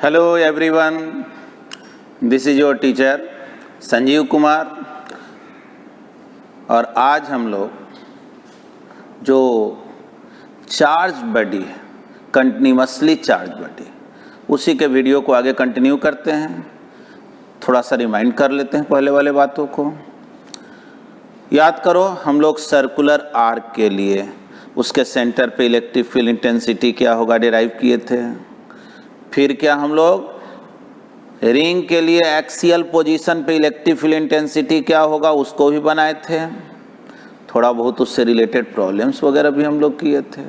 Hello everyone, this is your teacher Sanjeev Kumar. और आज हम लोग जो चार्ज बॉडी है, कंटिन्यूअसली चार्ज बॉडी, उसी के वीडियो को आगे कंटिन्यू करते हैं। थोड़ा सा रिमाइंड कर लेते हैं पहले वाले बातों को। याद करो, हम लोग सर्कुलर आर्क के लिए उसके सेंटर पे इलेक्ट्रिक फील्ड इंटेंसिटी क्या होगा डिराइव किए थे। फिर क्या हम लोग रिंग के लिए एक्सियल पोजीशन पे इलेक्ट्रिक फील्ड इंटेंसिटी क्या होगा उसको भी बनाए थे। थोड़ा बहुत उससे रिलेटेड प्रॉब्लम्स वगैरह भी हम लोग किए थे।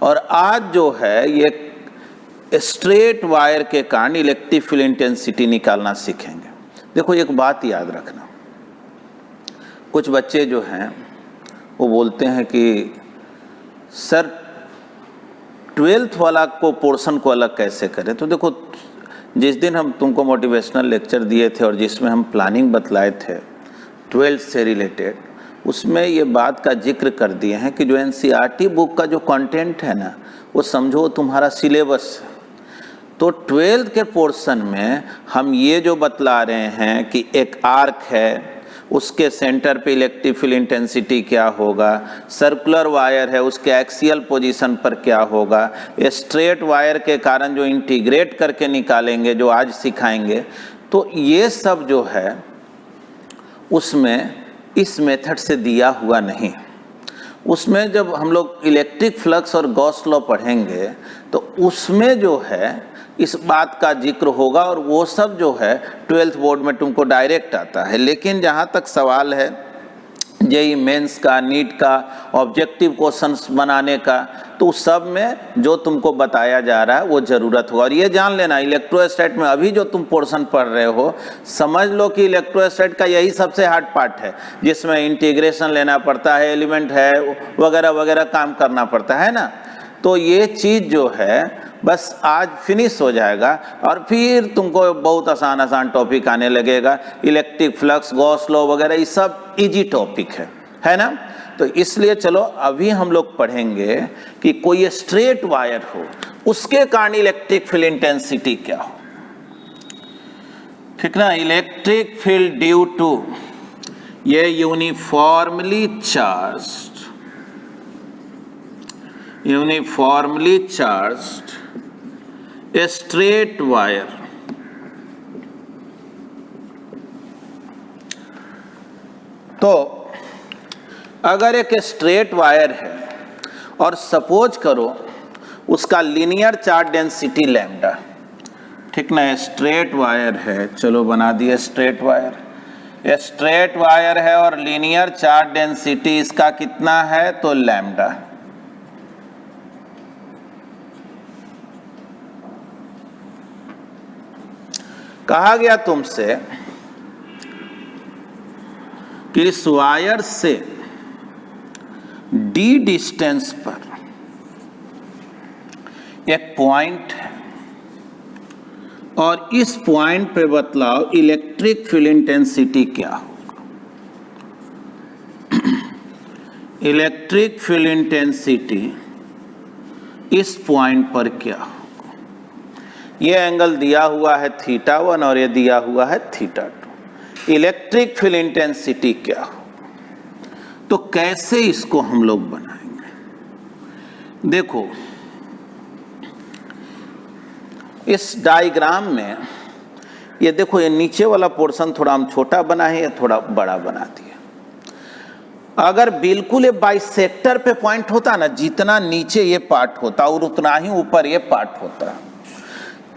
और आज जो है ये स्ट्रेट वायर के कारण इलेक्ट्रिक फील्ड इंटेंसिटी निकालना सीखेंगे। देखो, एक बात याद रखना, कुछ बच्चे जो हैं वो बोलते हैं कि सर 12th वाला को पोर्शन को अलग कैसे करें। तो देखो, जिस दिन हम तुमको मोटिवेशनल लेक्चर दिए थे और जिसमें हम प्लानिंग बतलाए थे 12th से रिलेटेड, उसमें ये बात का जिक्र कर दिए हैं कि जो NCERT बुक का जो कंटेंट है ना, वो समझो तुम्हारा सिलेबस है। तो 12th के पोर्शन में हम ये जो बतला रहे हैं कि एक आर्क है, उसके सेंटर पे इलेक्ट्रिक फील्ड इंटेंसिटी क्या होगा, सर्कुलर वायर है उसके एक्सियल पोजीशन पर क्या होगा, स्ट्रेट वायर के कारण जो इंटीग्रेट करके निकालेंगे, जो आज सिखाएंगे। तो ये सब जो है उसमें इस मेथड से दिया हुआ नहीं। उसमें जब हम लोग इलेक्ट्रिक फ्लक्स और गॉस लॉ पढ़ेंगे तो उसमें जो है इस बात का जिक्र होगा, और वो सब जो है 12th बोर्ड में तुमको डायरेक्ट आता है। लेकिन जहाँ तक सवाल है जेईई मेंस का, नीट का, ऑब्जेक्टिव क्वेश्चंस बनाने का, तो उस सब में जो तुमको बताया जा रहा है वो ज़रूरत होगा। और ये जान लेना, इलेक्ट्रोस्टैट में अभी जो तुम पोर्शन पढ़ रहे हो, समझ लो कि इलेक्ट्रोस्टैट का यही सबसे हार्ड पार्ट है, जिसमें इंटीग्रेशन लेना पड़ता है, एलिमेंट है वगैरह वगैरह काम करना पड़ता है ना। तो ये चीज़ जो है बस आज फिनिश हो जाएगा और फिर तुमको बहुत आसान आसान टॉपिक आने लगेगा। इलेक्ट्रिक फ्लक्स, गॉस लॉ वगैरह ये सब इजी टॉपिक है ना। तो इसलिए चलो अभी हम लोग पढ़ेंगे कि कोई स्ट्रेट वायर हो, उसके कारण इलेक्ट्रिक फील्ड इंटेंसिटी क्या हो। ठीक ना। इलेक्ट्रिक फील्ड ड्यू टू ये यूनिफॉर्मली चार्ज्ड स्ट्रेट वायर तो अगर एक स्ट्रेट वायर है और सपोज करो उसका लीनियर चार्ज डेंसिटी लैम्डा, ठीक ना, स्ट्रेट वायर है, चलो बना दिए स्ट्रेट वायर है और लीनियर चार्ज डेंसिटी इसका कितना है तो लैम्डा। कहा गया तुमसे कि इस वायर से d डिस्टेंस पर एक पॉइंट है और इस पॉइंट पे बतलाओ इलेक्ट्रिक फील्ड इंटेंसिटी क्या होगा। इलेक्ट्रिक फील्ड इंटेंसिटी इस पॉइंट पर क्या होगा। ये एंगल दिया हुआ है θ1 और ये दिया हुआ है θ2। इलेक्ट्रिक फील्ड इंटेंसिटी क्या हो, तो कैसे इसको हम लोग बनाएंगे। देखो, इस डायग्राम में ये देखो, ये नीचे वाला पोर्शन थोड़ा हम छोटा बना है, ये थोड़ा बड़ा बना दिया। अगर बिल्कुल ये बाइसेक्टर पे पॉइंट होता ना, जितना नीचे ये पार्ट होता और उतना ही ऊपर ये पार्ट होता,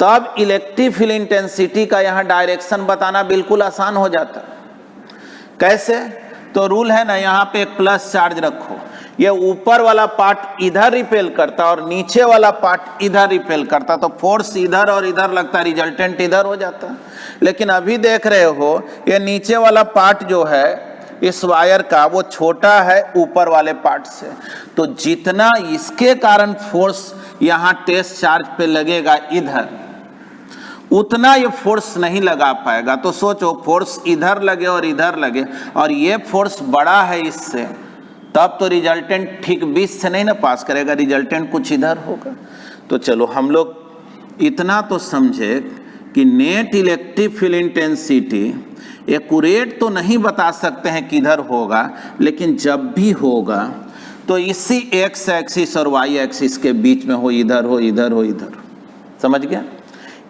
तब इलेक्ट्रिक फील्ड इंटेंसिटी का यहाँ डायरेक्शन बताना बिल्कुल आसान हो जाता। कैसे? तो रूल है ना, यहाँ पे एक प्लस चार्ज रखो, ये ऊपर वाला पार्ट इधर रिपेल करता और नीचे वाला पार्ट इधर रिपेल करता, तो फोर्स इधर और इधर लगता, रिजल्टेंट इधर हो जाता। लेकिन अभी देख रहे हो ये नीचे वाला पार्ट जो है इस वायर का वो छोटा है ऊपर वाले पार्ट से, तो जितना इसके कारण फोर्स यहाँ टेस्ट चार्ज पे लगेगा इधर, उतना ये फोर्स नहीं लगा पाएगा। तो सोचो, फोर्स इधर लगे और इधर लगे और ये फोर्स बड़ा है इससे, तब तो रिजल्टेंट ठीक 20 से नहीं ना पास करेगा, रिजल्टेंट कुछ इधर होगा। तो चलो हम लोग इतना तो समझे कि net electric field intensity accurate तो नहीं बता सकते हैं किधर होगा, लेकिन जब भी होगा तो इसी एक्स एक्सिस और वाई एक्सिस के बीच में हो, इधर हो इधर हो इधर, समझ गया?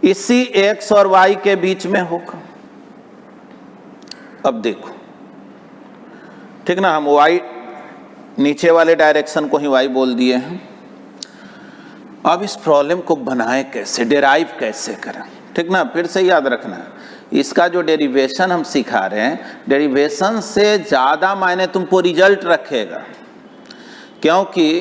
इसी एक्स और वाई के बीच में होगा। अब देखो, ठीक ना, हम वाई नीचे वाले डायरेक्शन को ही वाई बोल दिए हैं। अब इस प्रॉब्लम को बनाए कैसे, डेराइव कैसे करें, ठीक ना? फिर से याद रखना, इसका जो डेरिवेशन हम सिखा रहे हैं, डेरिवेशन से ज़्यादा मायने तुमको रिजल्ट रखेगा, क्योंकि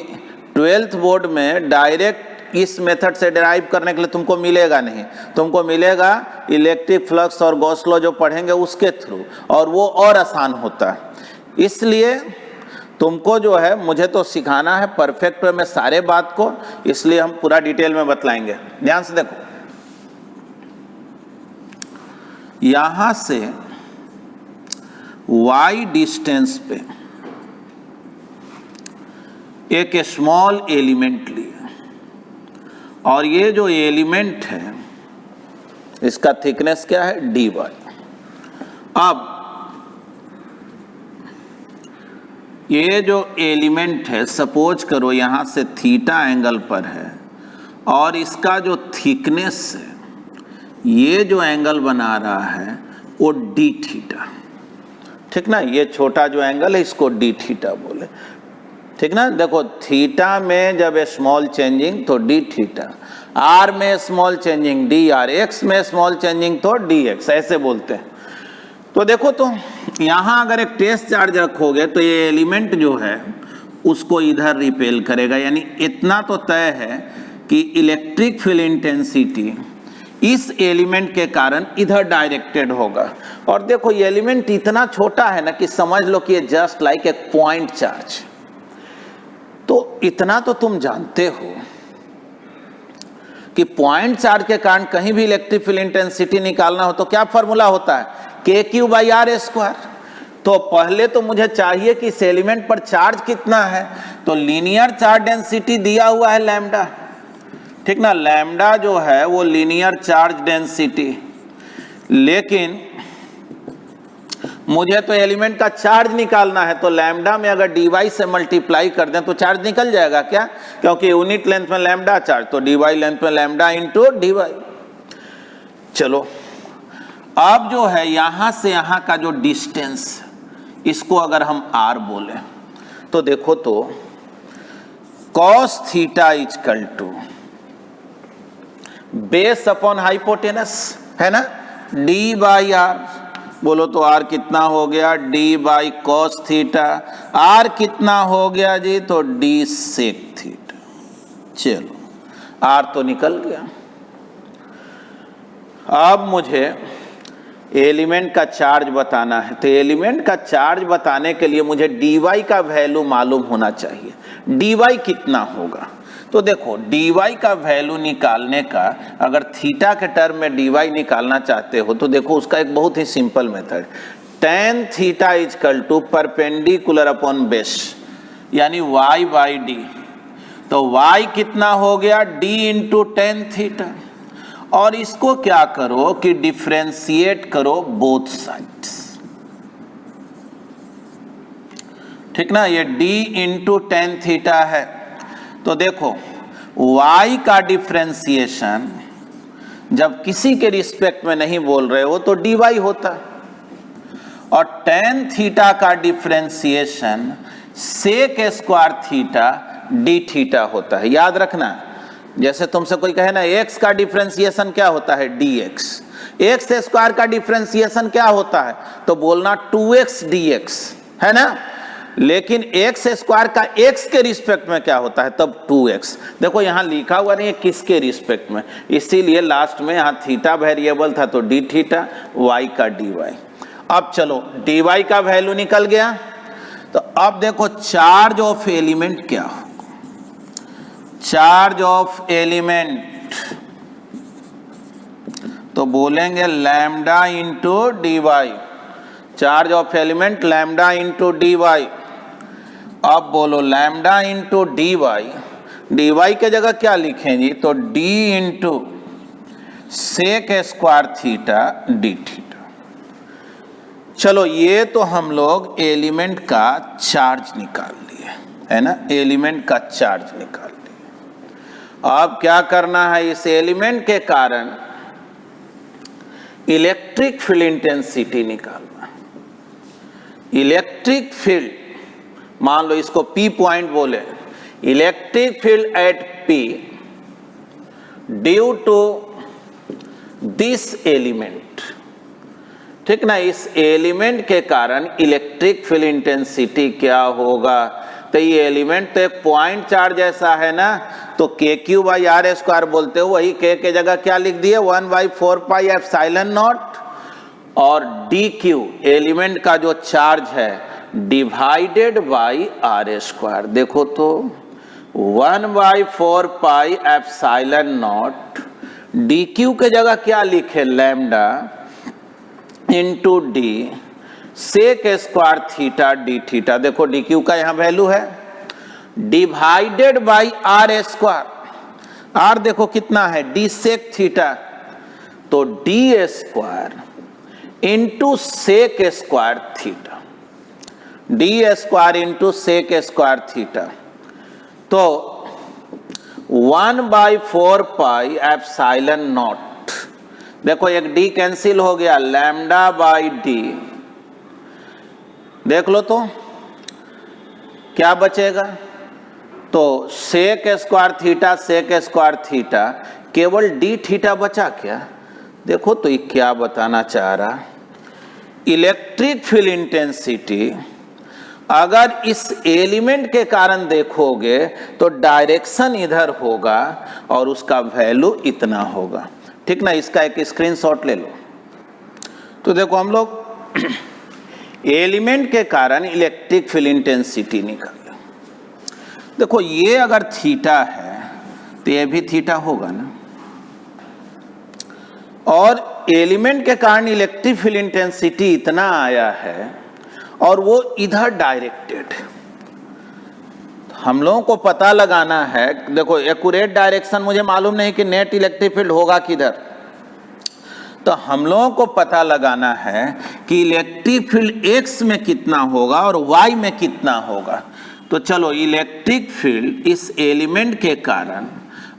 12th बोर्ड में डायरेक्ट इस मेथड से डेराइव करने के लिए तुमको मिलेगा नहीं, तुमको मिलेगा इलेक्ट्रिक फ्लक्स और गॉस लॉ जो पढ़ेंगे उसके थ्रू, और वो और आसान होता है। इसलिए तुमको जो है, मुझे तो सिखाना है परफेक्ट वे में सारे बात को, इसलिए हम पूरा डिटेल में बतलाएंगे। ध्यान से देखो, यहां से y डिस्टेंस पे एक स्मॉल एलिमेंट लिया, और ये जो एलिमेंट है इसका थिकनेस क्या है, dy। अब ये जो एलिमेंट है, सपोज करो यहां से थीटा एंगल पर है, और इसका जो थिकनेस है, ये जो एंगल बना रहा है वो डी थीटा, ठीक ना? ये छोटा जो एंगल है इसको डी थीटा बोले, ठीक ना? देखो, थीटा में जब स्मॉल चेंजिंग तो डी थीटा, आर में small changing D R, x में स्मॉल चेंजिंग तो डी एक्स, ऐसे बोलते हैं। तो देखो, तो यहाँ अगर एक टेस्ट चार्ज रखोगे तो ये एलिमेंट जो है उसको इधर रिपेल करेगा, यानी इतना तो तय है कि इलेक्ट्रिक फील्ड इंटेंसिटी इस एलिमेंट के कारण इधर डायरेक्टेड होगा। और देखो, ये एलिमेंट इतना छोटा है ना कि समझ लो कि ये जस्ट लाइक एक पॉइंट चार्ज। तो इतना तो तुम जानते हो कि पॉइंट चार्ज के कारण कहीं भी इलेक्ट्रिक फील्ड इंटेंसिटी निकालना हो तो क्या फॉर्मूला होता है, KQ/R²। तो पहले तो मुझे चाहिए कि इस एलिमेंट पर चार्ज कितना है, तो लीनियर चार्ज डेंसिटी दिया हुआ है लैम्डा, ठीक ना? लैम्डा जो है वो लीनियर चार्ज डेंसिटी, लेकिन मुझे तो एलिमेंट का चार्ज निकालना है, तो लैम्डा में अगर dy से मल्टीप्लाई कर दें तो चार्ज निकल जाएगा क्या? क्योंकि यूनिट लेंथ में लैम्डा चार्ज, तो dy लेंथ में लैम्डा इंटू dy। चलो, अब जो है यहां से यहां का जो डिस्टेंस, इसको अगर हम r बोले तो देखो, तो cos theta equal to base upon hypotenuse है ना, d/r। बोलो तो r कितना हो गया, d/cos थीटा। r कितना हो गया जी, तो d sec थीटा। चलो, r तो निकल गया। अब मुझे एलिमेंट का चार्ज बताना है, तो एलिमेंट का चार्ज बताने के लिए मुझे dy का वैल्यू मालूम होना चाहिए। dy कितना होगा, तो देखो, dy का वैल्यू निकालने का, अगर थीटा के टर्म में dy निकालना चाहते हो तो देखो उसका एक बहुत ही simple method, tan theta equal to perpendicular upon base, यानी y/d। तो y कितना हो गया, d इंटू tan थीटा, और इसको क्या करो कि डिफरेंशिएट करो बोथ साइड्स, ठीक ना? ये d इंटू tan थीटा है, तो देखो y का डिफरेंशिएशन जब किसी के रिस्पेक्ट में नहीं बोल रहे हो तो dy होता है, और tan थीटा का differentiation sec square theta d theta होता है। याद रखना, जैसे तुमसे कोई कहे ना x का डिफरेंशिएशन क्या होता है, dx, x स्क्वायर का डिफरेंशिएशन क्या होता है, तो बोलना 2x dx है ना, लेकिन x स्क्वायर का x के रिस्पेक्ट में क्या होता है, तब 2x। देखो यहाँ लिखा हुआ नहीं है किसके रिस्पेक्ट में, इसीलिए लास्ट में यहाँ थीटा वेरिएबल था तो d थीटा, y का dy। अब चलो, dy का वैल्यू निकल गया, तो अब देखो चार्ज ऑफ एलिमेंट क्या होगा। चार्ज ऑफ एलिमेंट तो बोलेंगे lambda into dy, charge of element lambda into dy। अब बोलो लैम्डा इंटू dy, dy के जगह क्या लिखें जी, तो d into sec square theta D theta. चलो ये तो हम लोग एलिमेंट का चार्ज निकाल लिए, है ना, एलिमेंट का चार्ज निकाल लिए। अब क्या करना है, इस एलिमेंट के कारण इलेक्ट्रिक फील्ड इंटेंसिटी निकालना। इलेक्ट्रिक फील्ड, मान लो इसको P पॉइंट बोले, electric field at P due to this element, ठीक ना, इस एलिमेंट के कारण इलेक्ट्रिक फील्ड इंटेंसिटी क्या होगा। तो ये एलिमेंट तो एक पॉइंट चार्ज ऐसा है ना, तो KQ/R² बोलते हो, वही K के जगह क्या लिख दिए 1/4πε0 और DQ एलिमेंट का जो चार्ज है डिवाइडेड बाई R²। देखो तो 1/4πε0 DQ के जगह क्या लिखे lambda into d sec square theta D theta. देखो DQ का यहां वैल्यू है डिवाइडेड बाई R²। R देखो कितना है डी सेक थीटा, तो D² into sec square theta, D² into sec square theta, तो 1/4πε0। देखो एक D कैंसिल हो गया, लैम्डा बाई डी, देख लो तो क्या बचेगा, तो sec square theta sec square theta, केवल डी थीटा बचा क्या। देखो तो ये क्या बताना चाह रहा, इलेक्ट्रिक फील्ड इंटेंसिटी अगर इस एलिमेंट के कारण देखोगे तो डायरेक्शन इधर होगा और उसका वैल्यू इतना होगा, ठीक ना। इसका एक स्क्रीनशॉट ले लो। तो देखो हम लोग एलिमेंट के कारण इलेक्ट्रिक फील्ड इंटेंसिटी निकाले। देखो ये अगर थीटा है तो ये भी थीटा होगा ना, और एलिमेंट के कारण इलेक्ट्रिक फील्ड इंटेंसिटी इतना आया है और वो इधर डायरेक्टेड। हम लोगों को पता लगाना है, देखो एक्यूरेट डायरेक्शन मुझे मालूम नहीं कि नेट इलेक्ट्रिक फील्ड होगा किधर, तो हम लोगों को पता लगाना है कि इलेक्ट्रिक फील्ड x में कितना होगा और y में कितना होगा। तो चलो इलेक्ट्रिक फील्ड इस एलिमेंट के कारण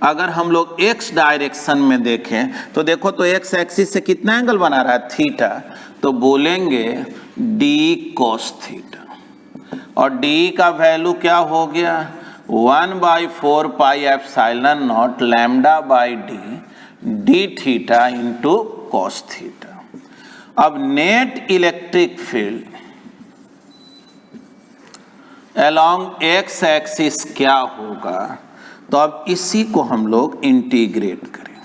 अगर हम लोग x डायरेक्शन में देखें तो देखो तो x एक्सिस से कितना एंगल बना रहा है थीटा, तो बोलेंगे d cos थीटा, और d का वैल्यू क्या हो गया 1/4πε0 lambda by D theta into cos theta. अब net electric field along X axis क्या होगा, तो अब इसी को हम लोग इंटीग्रेट करें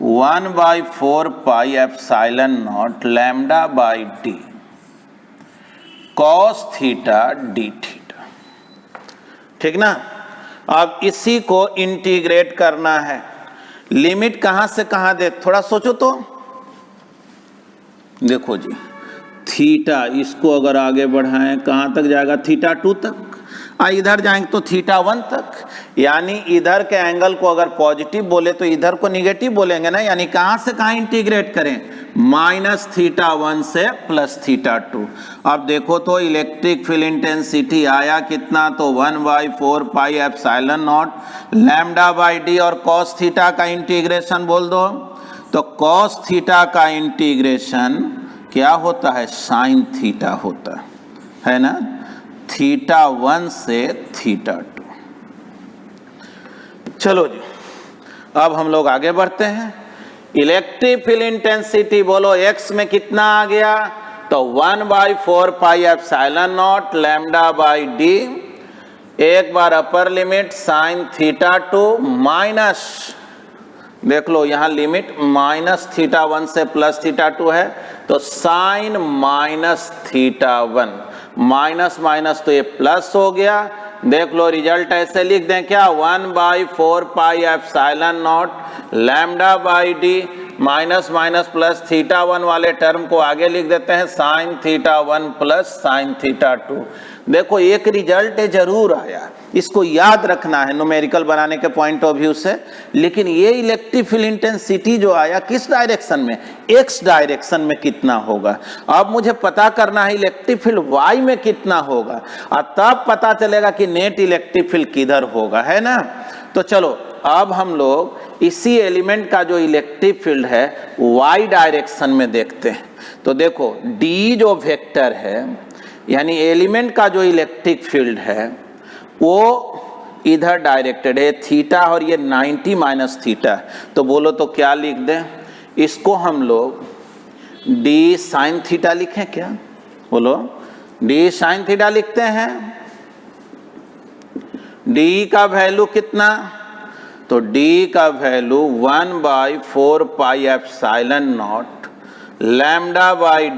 1/4πε0 lambda by D cos theta D theta, ठीक ना। अब इसी को इंटीग्रेट करना है, लिमिट कहां से कहां दे, थोड़ा सोचो तो। देखो जी थीटा, इसको अगर आगे बढ़ाएं कहां तक जाएगा θ2 तक, इधर जाएंगे तो θ1 तक, यानी इधर के एंगल को अगर पॉजिटिव बोले तो इधर को निगेटिव बोलेंगे ना, यानी कहां से कहां इंटीग्रेट करें -θ1 से +θ2। अब देखो तो इलेक्ट्रिक फील्ड इंटेंसिटी आया कितना, तो 1/4πε0 लैम्डा बाई डी, और cos थीटा का इंटीग्रेशन बोल दो, तो cos थीटा का इंटीग्रेशन क्या होता है sin थीटा होता है ना, θ1 से θ2। चलो जी अब हम लोग आगे बढ़ते हैं। इलेक्ट्रिक फील्ड इंटेंसिटी बोलो x में कितना आ गया, तो 1/4πε0 लैम्डा बाई डी, एक बार अपर लिमिट sin θ2 माइनस, देख लो यहाँ लिमिट -θ1 से +θ2 है, तो sin -θ1, माइनस माइनस तो ये प्लस हो गया। देख लो रिजल्ट ऐसे लिख दें क्या, 1/4πε0 lambda by D minus minus plus θ1 वाले टर्म को आगे लिख देते हैं sin θ1 + sin θ2। देखो एक रिजल्ट जरूर आया। इसको याद रखना है न्यूमेरिकल बनाने के पॉइंट ऑफ व्यू से। लेकिन ये इलेक्ट्रिक फील्ड इंटेंसिटी जो आया किस डायरेक्शन में, एक्स डायरेक्शन में कितना होगा। अब मुझे पता करना है इलेक्ट्रिक फील्ड वाई में कितना होगा, और तब पता चलेगा कि नेट इलेक्ट्रिक फील्ड किधर होगा, है ना। तो चलो अब हम लोग इसी एलिमेंट का जो इलेक्ट्रिक फील्ड है वाई डायरेक्शन में देखते हैं। तो देखो डी जो वेक्टर है यानी एलिमेंट का जो इलेक्ट्रिक फील्ड है वो इधर डायरेक्टेड है, थीटा और ये 90 माइनस थीटा। तो बोलो तो क्या लिख दें, इसको हम लोग डी साइन थीटा लिखें क्या, बोलो डी साइन थीटा लिखते हैं। डी का वैल्यू कितना, तो डी का value 1/4 pi epsilon naught lambda by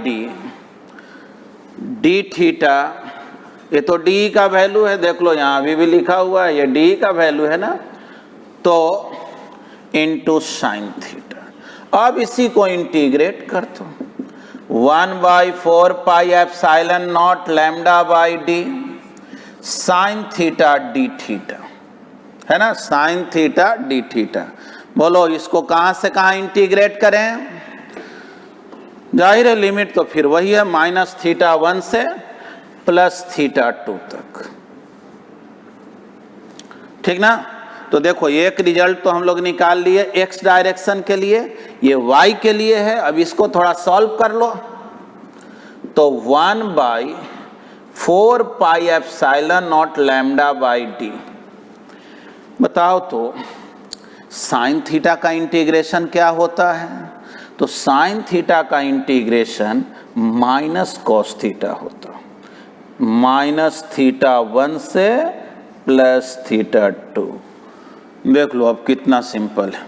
D theta. ये तो डी का वैल्यू है, देख लो यहाँ अभी भी लिखा हुआ है, ये डी का वैल्यू है ना, तो इनटू साइन थीटा। अब इसी को इंटीग्रेट कर दो, 1/4 pi epsilon naught lambda by D sine theta D theta, है ना, साइन थीटा डी थीटा। बोलो इसको कहां से कहां इंटीग्रेट करें, जाहिर है लिमिट तो फिर वही है -θ1 से +θ2 तक, ठीक ना। तो देखो एक रिजल्ट तो हम लोग निकाल लिए एक्स डायरेक्शन के लिए, ये वाई के लिए है। अब इसको थोड़ा सॉल्व कर लो, तो 1/4 pi epsilon naught lambda by D. बताओ तो साइन थीटा का इंटीग्रेशन क्या होता है, तो साइन थीटा का इंटीग्रेशन माइनस कॉस थीटा होता, -θ1 से +θ2। देख लो अब कितना सिंपल है,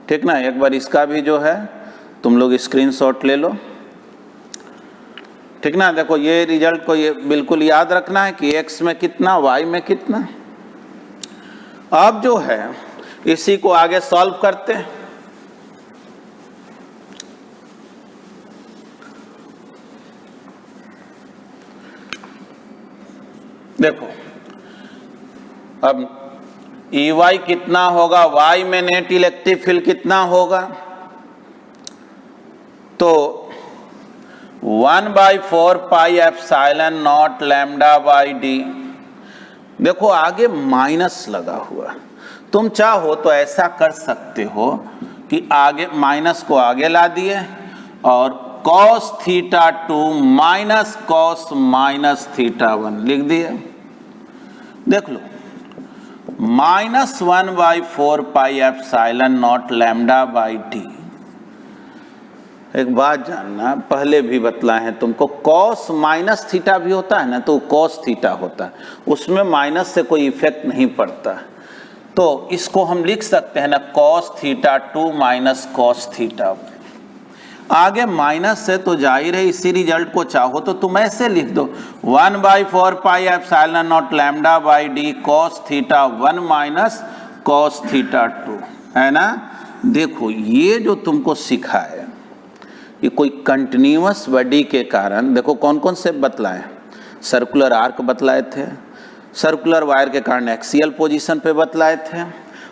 ठीक ना। एक बार इसका भी जो है तुम लोग स्क्रीनशॉट ले लो, ठीक ना। देखो ये रिजल्ट को ये बिल्कुल याद रखना है कि x में कितना y में कितना। अब जो है इसी को आगे सॉल्व करते हैं। देखो अब EY कितना होगा, Y में नेट इलेक्ट्रिक फील्ड कितना होगा, तो 1/4 pi epsilon naught lambda by D. देखो आगे माइनस लगा हुआ, तुम चाहो तो ऐसा कर सकते हो कि आगे माइनस को आगे ला दिए और cos θ2 माइनस cos -θ1 लिख दिए। देख लो -1/4 pi epsilon naught lambda by D. एक बात जानना, पहले भी बतलाए हैं तुमको, cos -θ भी होता है ना, तो cos θ होता है, उसमें माइनस से कोई इफेक्ट नहीं पड़ता। तो इसको हम लिख सकते हैं ना cos θ2 माइनस cos θ। आगे माइनस से तो जाहिर है इसी रिजल्ट को चाहो तो तुम ऐसे लिख दो 1/4 pi epsilon naught lambda by D cos θ1 minus cos θ2, है ना। देखो ये जो तुमको सिखा है ये कोई कंटिन्यूअस बॉडी के कारण, देखो कौन कौन से बतलाए, सर्कुलर आर्क बतलाए थे, सर्कुलर वायर के कारण एक्सियल पोजीशन पे बतलाए थे,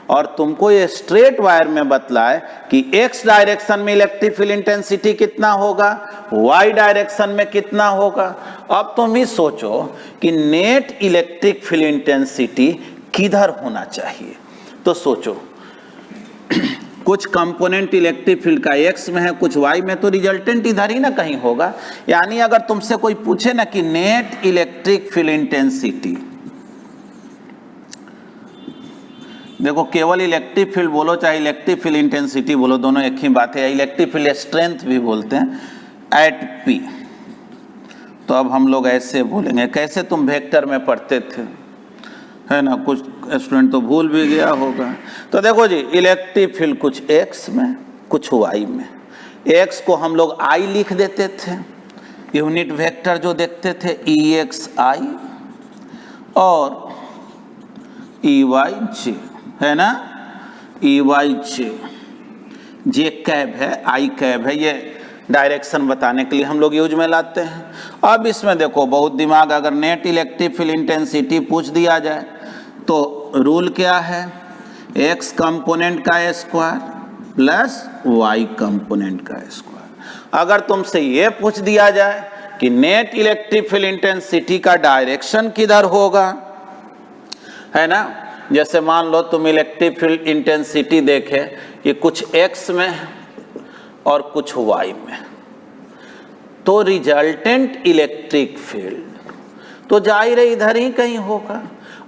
और तुमको ये स्ट्रेट वायर में बतलाए कि एक्स डायरेक्शन में इलेक्ट्रिक फील्ड इंटेंसिटी कितना होगा, वाई डायरेक्शन में कितना होगा। अब तुम ही सोचो कि नेट इलेक्ट्रिक फील्ड इंटेंसिटी किधर होना चाहिए, तो सोचो कुछ कंपोनेंट इलेक्ट्रिक फील्ड का एक्स में है, कुछ वाई में, तो रिजल्टेंट इधर ही ना कहीं होगा। यानी अगर तुमसे कोई पूछे ना कि नेट इलेक्ट्रिक फील्ड इंटेंसिटी, देखो केवल इलेक्ट्रिक फील्ड बोलो चाहे इलेक्ट्रिक फील्ड इंटेंसिटी बोलो, दोनों एक ही बात है। इलेक्ट्रिक फील्ड स्ट्रेंथ भी बोलते हैं, एट पी। तो अब हम लोग ऐसे बोलेंगे, कैसे तुम वेक्टर में पढ़ते थे, है ना, कुछ स्टूडेंट तो भूल भी गया होगा। तो देखो जी इलेक्ट्रिक फील्ड कुछ एक्स में कुछ वाई में, एक्स को हम लोग आई लिख देते थे, यूनिट वेक्टर जो देखते थे EXI, और EYJ, है ना, EYJ, जे कैब है, आई कैब है, ये डायरेक्शन बताने के लिए हम लोग यूज में लाते हैं। अब इसमें देखो बहुत दिमाग, अगर नेट इलेक्ट्रिक फील्ड इंटेंसिटी पूछ दिया जाए तो रूल क्या है, x कंपोनेंट का स्क्वायर प्लस y कंपोनेंट का स्क्वायर। अगर तुमसे ये पूछ दिया जाए कि नेट इलेक्ट्रिक फील्ड इंटेंसिटी का डायरेक्शन किधर होगा, है ना, जैसे मान लो तुम इलेक्ट्रिक फील्ड इंटेंसिटी देखे कि कुछ x में और कुछ y में, तो रिजल्टेंट इलेक्ट्रिक फील्ड तो जाहिर है इधर ही कहीं होगा।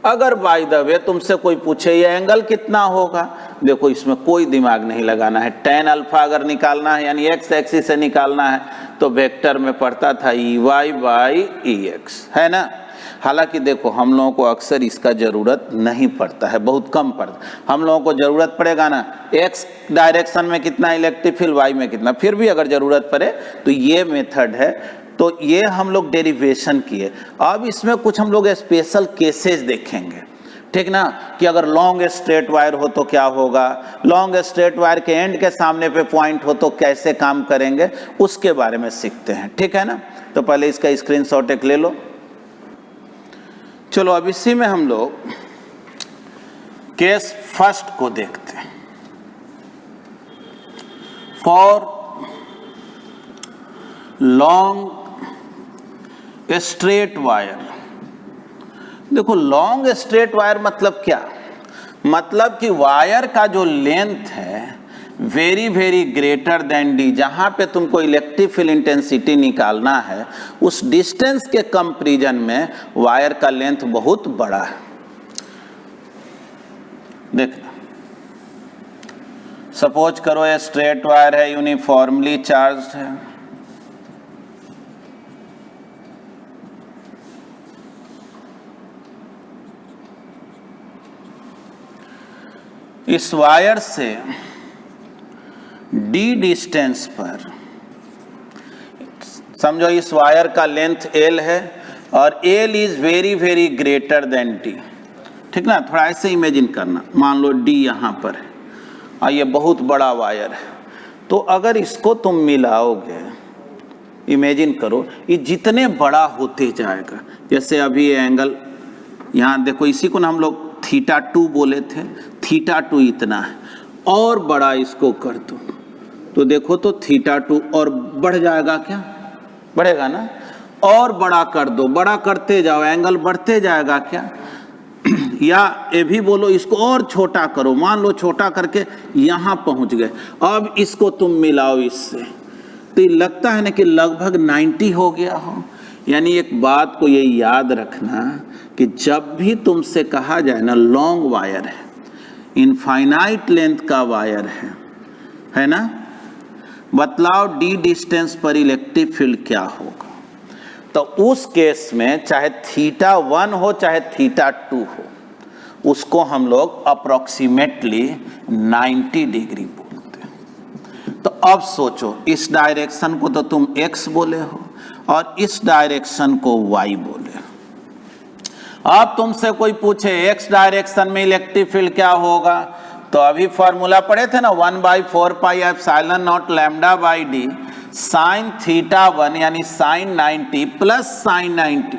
अगर बाय द वे तुमसे कोई पूछे ये एंगल कितना होगा, देखो इसमें कोई दिमाग नहीं लगाना है। tan अल्फा अगर निकालना है यानी x एक्सिस से निकालना है तो वेक्टर में पड़ता था EY बाई EX, है ना। हालांकि देखो हम लोगों को अक्सर इसका ज़रूरत नहीं पड़ता है, बहुत कम पड़ता। हम लोगों को ज़रूरत पड़ेगा ना x डायरेक्शन में कितना इलेक्ट्रिक फील्ड, y में कितना, फिर भी अगर ज़रूरत पड़े तो ये मेथड है। तो ये हम लोग डेरिवेशन किए। अब इसमें कुछ हम लोग स्पेशल केसेस देखेंगे, ठीक ना, कि अगर लॉन्ग स्ट्रेट वायर हो तो क्या होगा, लॉन्ग स्ट्रेट वायर के एंड के सामने पे पॉइंट हो तो कैसे काम करेंगे, उसके बारे में सीखते हैं, ठीक है ना। तो पहले इसका स्क्रीनशॉट एक ले लो। चलो अब इसी में हम लोग केस फर्स्ट को देखते हैं। फॉर लॉन्ग स्ट्रेट वायर, देखो लॉन्ग स्ट्रेट वायर मतलब क्या, मतलब कि वायर का जो लेंथ है very very greater than D, जहां पे तुमको इलेक्ट्रिक फील्ड इंटेंसिटी निकालना है उस डिस्टेंस के कंपैरिजन में वायर का लेंथ बहुत बड़ा है। देखना, सपोज करो ये स्ट्रेट वायर है, यूनिफॉर्मली चार्ज्ड है, इस वायर से डी डिस्टेंस पर, समझो इस वायर का लेंथ L है और L is very very greater than D, ठीक ना। थोड़ा ऐसे इमेजिन करना, मान लो D यहाँ पर है और ये बहुत बड़ा वायर है, तो अगर इसको तुम मिलाओगे, इमेजिन करो ये जितने बड़ा होते जाएगा, जैसे अभी ये एंगल यहाँ देखो, इसी को ना हम लोग θ2 बोले थे, θ2 इतना है, और बड़ा इसको कर दो तो देखो तो θ2 और बढ़ जाएगा, क्या बढ़ेगा ना, और बड़ा कर दो, बड़ा करते जाओ एंगल बढ़ते जाएगा क्या, या ये भी बोलो इसको और छोटा करो, मान लो छोटा करके यहाँ पहुँच गए, अब इसको तुम मिलाओ इससे तो लगता है ना कि लगभग 90 हो गया हो। यानी एक बात को ये याद रखना कि जब भी तुमसे कहा जाए ना लॉन्ग वायर है, इनफाइनाइट लेंथ का वायर है ना, बतलाओ डी डिस्टेंस पर इलेक्ट्रिक फील्ड क्या होगा, तो उस केस में चाहे θ1 हो चाहे θ2 हो, उसको हम लोग अप्रोक्सीमेटली 90 डिग्री बोलते हैं। तो अब सोचो, इस डायरेक्शन को तो तुम x बोले हो और इस डायरेक्शन को y बोले हो। अब तुमसे कोई पूछे x डायरेक्शन में इलेक्ट्रिक फील्ड क्या होगा, तो अभी फॉर्मूला पढ़े थे ना 1/4 pi epsilon naught lambda by D sine θ1 यानी साइन 90 प्लस साइन 90,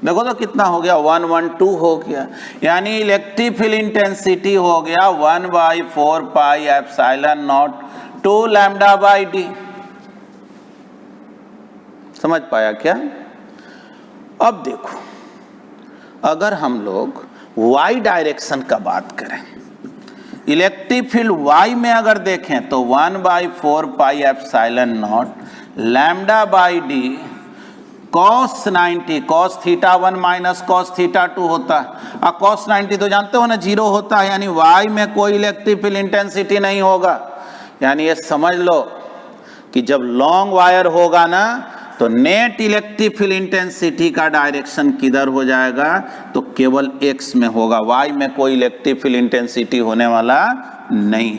देखो तो कितना हो गया, 112 हो गया। यानी इलेक्ट्रिक फील्ड इंटेंसिटी हो गया 1/4 pi epsilon not 2 lambda by D. समझ पाया क्या? अब देखो, अगर हम लोग y डायरेक्शन का बात करें, इलेक्ट्रिक फील्ड y में अगर देखें तो 1/4 pi epsilon naught lambda by D cos 90, cos θ1 minus cos θ2 होता है, और cos 90 तो जानते हो ना 0 होता है, यानी y में कोई इलेक्ट्रिक फील्ड इंटेंसिटी नहीं होगा। यानी ये समझ लो कि जब लॉन्ग वायर होगा ना तो नेट इलेक्ट्रिक फील्ड इंटेंसिटी का डायरेक्शन किधर हो जाएगा, तो केवल x में होगा, y में कोई इलेक्ट्रिक फील्ड इंटेंसिटी होने वाला नहीं,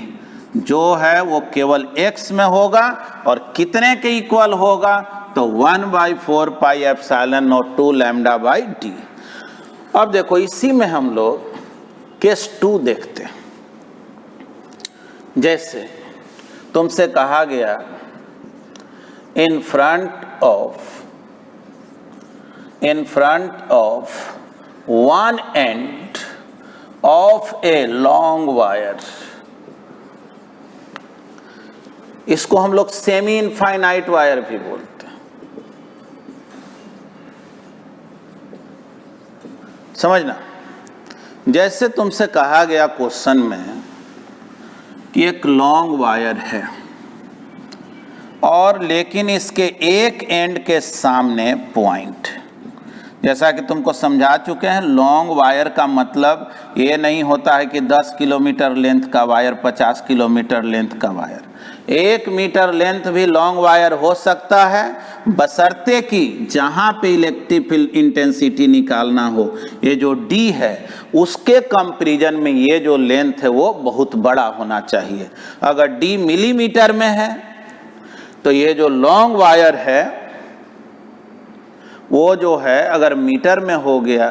जो है वो केवल x में होगा। और कितने के इक्वल होगा, तो 1/4 pi epsilon not 2 lambda by D. अब देखो इसी में हम लोग केस 2 देखते हैं। जैसे तुमसे कहा गया in front of one end of a long wire, इसको हम लोग सेमी इनफाइनाइट वायर भी बोलते हैं। समझना, जैसे तुमसे कहा गया क्वेश्चन में कि एक लॉन्ग वायर है और लेकिन इसके एक एंड के सामने पॉइंट, जैसा कि तुमको समझा चुके हैं, लॉन्ग वायर का मतलब ये नहीं होता है कि 10 किलोमीटर लेंथ का वायर, 50 किलोमीटर लेंथ का वायर, 1 मीटर लेंथ भी लॉन्ग वायर हो सकता है, बशर्ते कि जहाँ पे इलेक्ट्रिक फील्ड इंटेंसिटी निकालना हो, ये जो डी है उसके कंपैरिजन में ये जो लेंथ है वो बहुत बड़ा होना चाहिए। अगर डी मिलीमीटर में है तो ये जो लॉन्ग वायर है वो जो है अगर मीटर में हो गया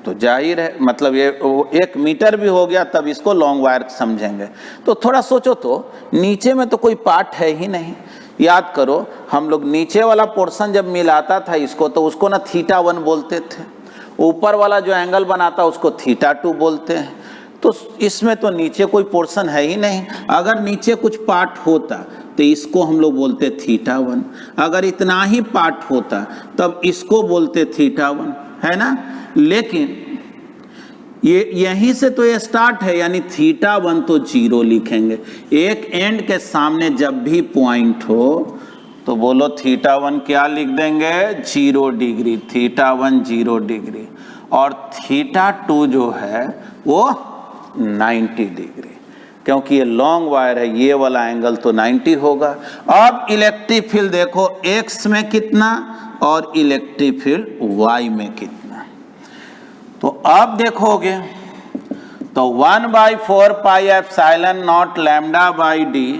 तो जाहिर है, मतलब ये 1 मीटर भी हो गया तब इसको लॉन्ग वायर समझेंगे। तो थोड़ा सोचो तो, नीचे में तो कोई पार्ट है ही नहीं। याद करो, हम लोग नीचे वाला पोर्शन जब मिलाता था इसको तो उसको ना θ1 बोलते थे, ऊपर वाला जो एंगल बनाता उसको θ2 बोलते हैं। तो इसमें तो नीचे कोई पोर्शन है ही नहीं। अगर नीचे कुछ पार्ट होता तो इसको हम लोग बोलते θ1, अगर इतना ही पार्ट होता तब इसको बोलते θ1, है ना। लेकिन ये यहीं से तो ये स्टार्ट है, यानी θ1 तो 0 लिखेंगे। एक एंड के सामने जब भी पॉइंट हो तो बोलो θ1 क्या लिख देंगे, 0 डिग्री, θ1 0 डिग्री, और θ2 जो है वो 90 डिग्री, क्योंकि ये लॉन्ग वायर है, ये वाला एंगल तो 90 होगा। अब इलेक्ट्रिक फील्ड देखो x में कितना और इलेक्ट्रिक फील्ड y में कितना। तो अब देखोगे तो 1/4 pi epsilon naught lambda by D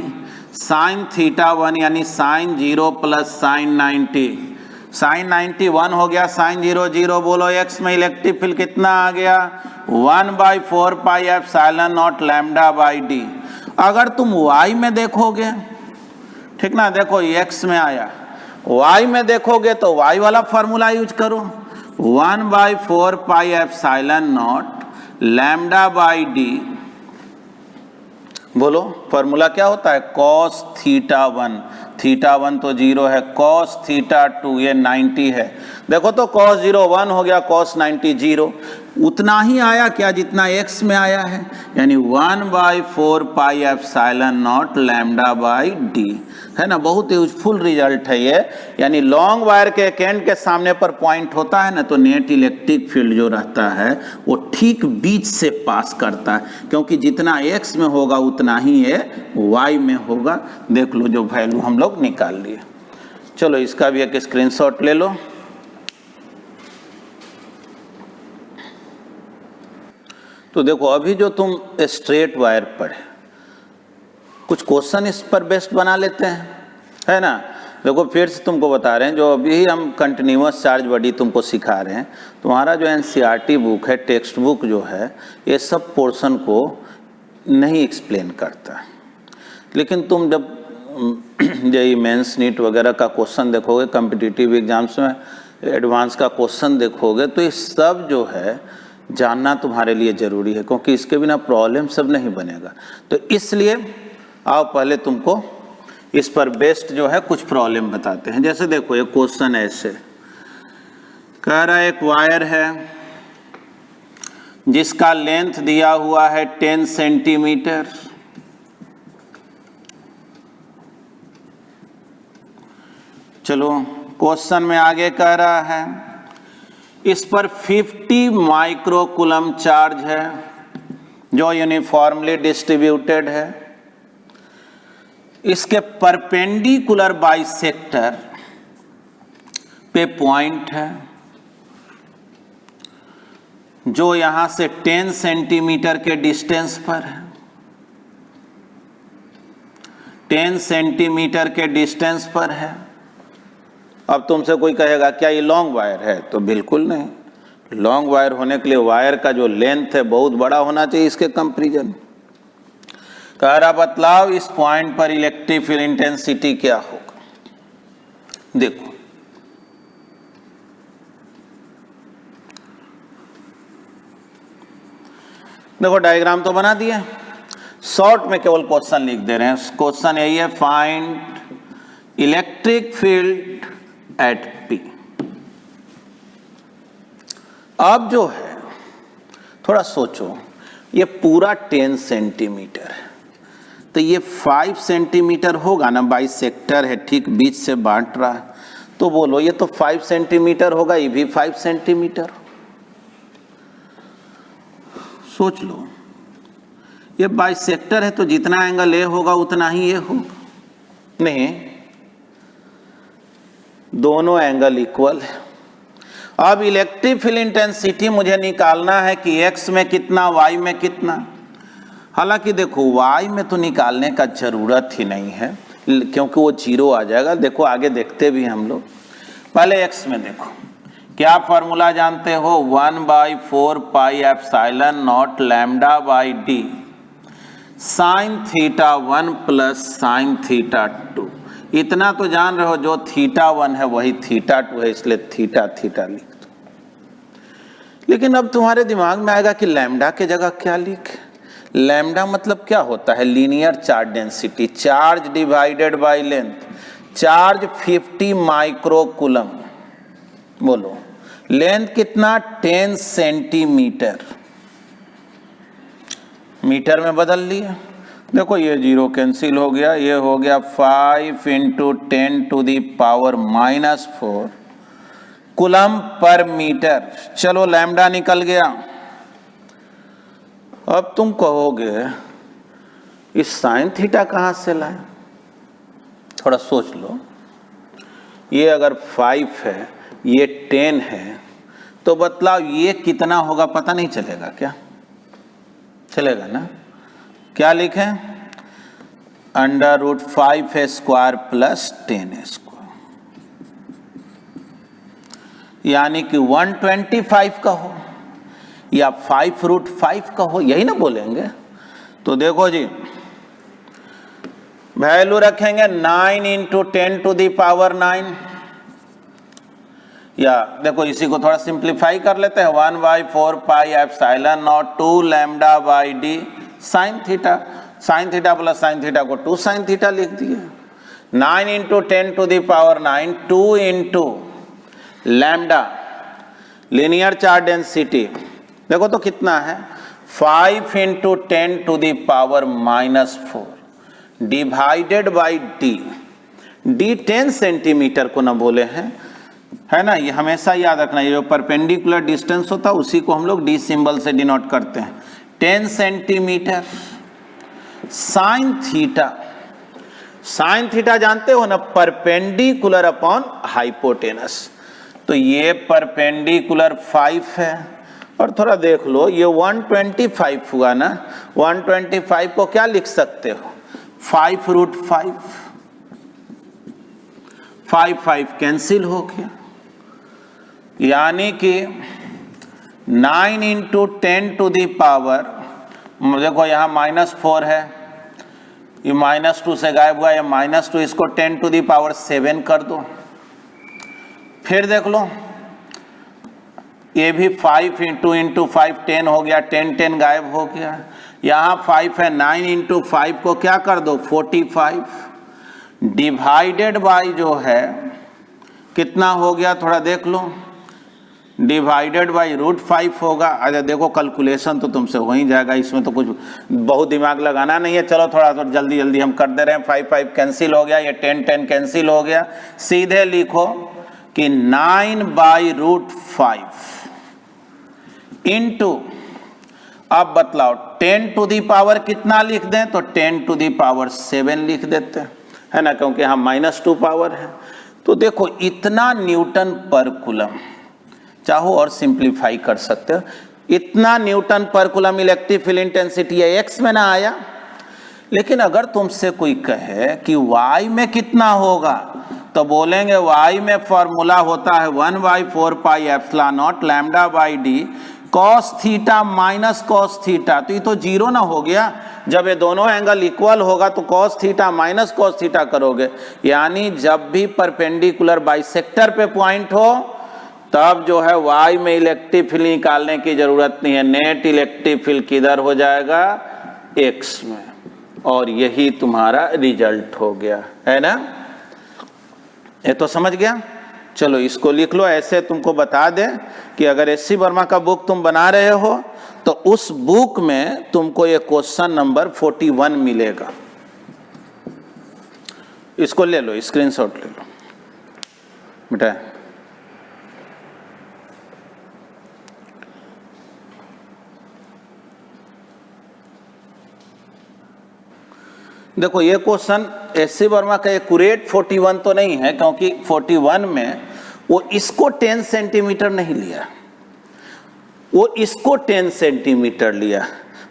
sine θ1 यानी साइन 0 प्लस साइन 90, साइन 90 1 हो गया, साइन 0 0, बोलो x में इलेक्ट्रिक फील्ड कितना आ गया, 1/4 pi epsilon naught lambda by D. अगर तुम y में देखोगे, ठीक ना, देखो x में आया, y में देखोगे तो y वाला फॉर्मूला यूज करो, 1/4 pi epsilon naught lambda by D, बोलो फॉर्मूला क्या होता है, cos θ1, θ1 तो 0 है, cos θ2 ये 90 है। देखो तो cos 0 1 हो गया, cos 90 0, उतना ही आया क्या जितना x में आया है, यानी 1/4 pi epsilon naught lambda by D, है ना। बहुत यूजफुल रिजल्ट है ये, यानी लॉन्ग वायर के एक एंड के सामने पर पॉइंट होता है ना तो नेट इलेक्ट्रिक फील्ड जो रहता है वो ठीक बीच से पास करता है, क्योंकि जितना x में होगा उतना ही ये y में होगा। देख लो जो वैल्यू हम लोग निकाल लिए। चलो इसका भी एक स्क्रीनशॉट ले लो। तो देखो अभी जो तुम स्ट्रेट वायर पढ़े, कुछ क्वेश्चन इस पर बेस्ड बना लेते हैं, है ना। देखो फिर से तुमको बता रहे हैं, जो अभी हम कंटिन्यूअस चार्ज बॉडी तुमको सिखा रहे हैं, तुम्हारा जो एनसीईआरटी बुक है, टेक्स्ट बुक जो है, ये सब पोर्शन को नहीं एक्सप्लेन करता। लेकिन तुम जब जेईई मेंस नीट वगैरह का क्वेश्चन देखोगे, कॉम्पिटिटिव एग्जाम्स में एडवांस का क्वेश्चन देखोगे, तो ये सब जो है जानना तुम्हारे लिए ज़रूरी है, क्योंकि इसके बिना प्रॉब्लम सब नहीं बनेगा। तो इसलिए आओ पहले तुमको इस पर बेस्ड जो है कुछ प्रॉब्लम बताते हैं। जैसे देखो एक क्वेश्चन ऐसे कह रहा है, एक वायर है जिसका लेंथ दिया हुआ है 10 सेंटीमीटर, चलो क्वेश्चन में आगे कह रहा है इस पर 50 माइक्रोकूलम चार्ज है जो यूनिफॉर्मली डिस्ट्रीब्यूटेड है, इसके परपेंडिकुलर बाइसेक्टर पे पॉइंट है जो यहां से 10 सेंटीमीटर के डिस्टेंस पर है, 10 सेंटीमीटर के डिस्टेंस पर है। अब तुमसे कोई कहेगा क्या ये लॉन्ग वायर है, तो बिल्कुल नहीं। लॉन्ग वायर होने के लिए वायर का जो लेंथ है बहुत बड़ा होना चाहिए इसके कंपैरिजन। कह रहा बतलाओ इस पॉइंट पर इलेक्ट्रिक फील्ड इंटेंसिटी क्या होगा। देखो देखो डायग्राम तो बना दिए, शॉर्ट में केवल क्वेश्चन लिख दे रहे हैं। क्वेश्चन यही है, find electric field at P। अब जो है थोड़ा सोचो, ये पूरा 10 सेंटीमीटर है, तो ये 5 सेंटीमीटर होगा ना, बाइसेक्टर है, ठीक बीच से बांट रहा है, तो बोलो ये तो 5 सेंटीमीटर होगा, ये भी 5 सेंटीमीटर। सोच लो, ये बाइसेक्टर है तो जितना एंगल ए होगा उतना ही ये होगा, नहीं, दोनों एंगल इक्वल है। अब इलेक्ट्रिक फील्ड इंटेंसिटी मुझे निकालना है कि x में कितना, y में कितना। हालांकि देखो y में तो निकालने का जरूरत ही नहीं है क्योंकि वो 0 आ जाएगा। देखो आगे देखते भी हम लोग, पहले x में देखो, क्या फॉर्मूला जानते हो, 1/4 pi epsilon naught lambda by D sine theta 1 plus sine theta 2। इतना तो जान रहे हो, जो थीटा 1 है वही थीटा 2 है, इसलिए थीटा थीटा लिख दो। लेकिन अब तुम्हारे दिमाग में आएगा कि लैम्डा के जगह क्या लिखे। लैम्डा मतलब क्या होता है, linear charge density, charge divided by length, charge 50 microcoulomb. बोलो लेंथ कितना, 10 सेंटीमीटर, मीटर में बदल लिया। देखो ये 0 कैंसिल हो गया, ये हो गया 5 × 10⁻⁻4 कूलम पर मीटर। चलो लैम्डा निकल गया। अब तुम कहोगे इस साइन थीटा कहाँ से लाए, थोड़ा सोच लो। ये अगर 5 है, ये 10 है, तो बतलाओ ये कितना होगा, पता नहीं चलेगा क्या, चलेगा ना। क्या लिखें, √5² प्लस 10² यानी कि 125 का हो या 5√5 का हो, यही ना बोलेंगे। तो देखो जी, वैल्यू रखेंगे 9 × 10⁻⁹, या देखो इसी को थोड़ा सिंप्लीफाई कर लेते हैं, 1/4 pi epsilon not 2 lambda by D sine theta. Sine theta plus sine theta को 2 साइन थीटा लिख दिए। 9 × 10⁹, 2 × लैम्डा लीनियर चार्ज डेंसिटी, देखो तो कितना है, 5 × 10⁻⁻4 divided by D. D 10 centimetre को ना बोले हैं, है ना, ये हमेशा याद रखना। ये जो परपेंडिकुलर डिस्टेंस होता है उसी को हम लोग डी सिंबल से डिनोट करते हैं। 10 centimetre sine theta, sine theta जानते हो ना, परपेंडिकुलर अपॉन हाइपोटेनस। तो ये परपेंडिकुलर 5 है, और थोड़ा देख लो ये 125 हुआ ना, 125 को क्या लिख सकते हो, 5√5, 5 कैंसिल हो गया, यानी कि 9 × 10⁻, देखो यहाँ -4 है, ये -2 से गायब हुआ, ये -2, इसको 10⁻7 कर दो। फिर देख लो ये भी 5 × 5 10 हो गया, 10 गायब हो गया। यहाँ 5 है, 9 × 5 को क्या कर दो, 45 डिवाइडेड बाई जो है कितना हो गया, थोड़ा देख लो, डिवाइडेड बाई √5 होगा। अच्छा देखो कैलकुलेशन तो तुमसे हो ही जाएगा, इसमें तो कुछ बहुत दिमाग लगाना नहीं है। चलो थोड़ा जल्दी जल्दी हम कर दे रहे हैं। 5 कैंसिल हो गया, ये 10 कैंसिल हो गया। सीधे लिखो कि 9/√5 इंटू, अब बतलाओ 10⁻ कितना लिख दें, तो 10�7 लिख देते हैं, है ना, क्योंकि यहाँ -2 पावर है। तो देखो इतना न्यूटन पर कूलम, चाहो और सिंप्लीफाई कर सकते हो, इतना न्यूटन पर कूलम इलेक्ट्रिक फील्ड इंटेंसिटी है। एक्स में ना आया, लेकिन अगर तुमसे कोई कहे कि वाई में कितना होगा, तो बोलेंगे वाई में फॉर्मूला होता है 1/4 pi epsilon naught lambda by D cos theta minus cos theta. तो ये तो 0 ना हो गया, जब ये दोनों एंगल इक्वल होगा तो cos theta minus cos theta करोगे, यानी जब भी परपेंडिकुलर बाइसेक्टर पे पॉइंट हो तब जो है y में इलेक्ट्रिक फील्ड निकालने की जरूरत नहीं है, नेट इलेक्ट्रिक फील्ड किधर हो जाएगा, x में, और यही तुम्हारा रिजल्ट हो गया, है ना। ये तो समझ गया। चलो इसको लिख लो। ऐसे तुमको बता दे कि अगर एस सी वर्मा का बुक तुम बना रहे हो तो उस बुक में तुमको ये क्वेश्चन नंबर 41 मिलेगा। इसको ले लो, स्क्रीनशॉट ले लो बेटा। देखो ये क्वेश्चन एस सी वर्मा का एक्यूरेट 41 तो नहीं है, क्योंकि 41 में वो इसको 10 सेंटीमीटर नहीं लिया, वो इसको 10 सेंटीमीटर लिया,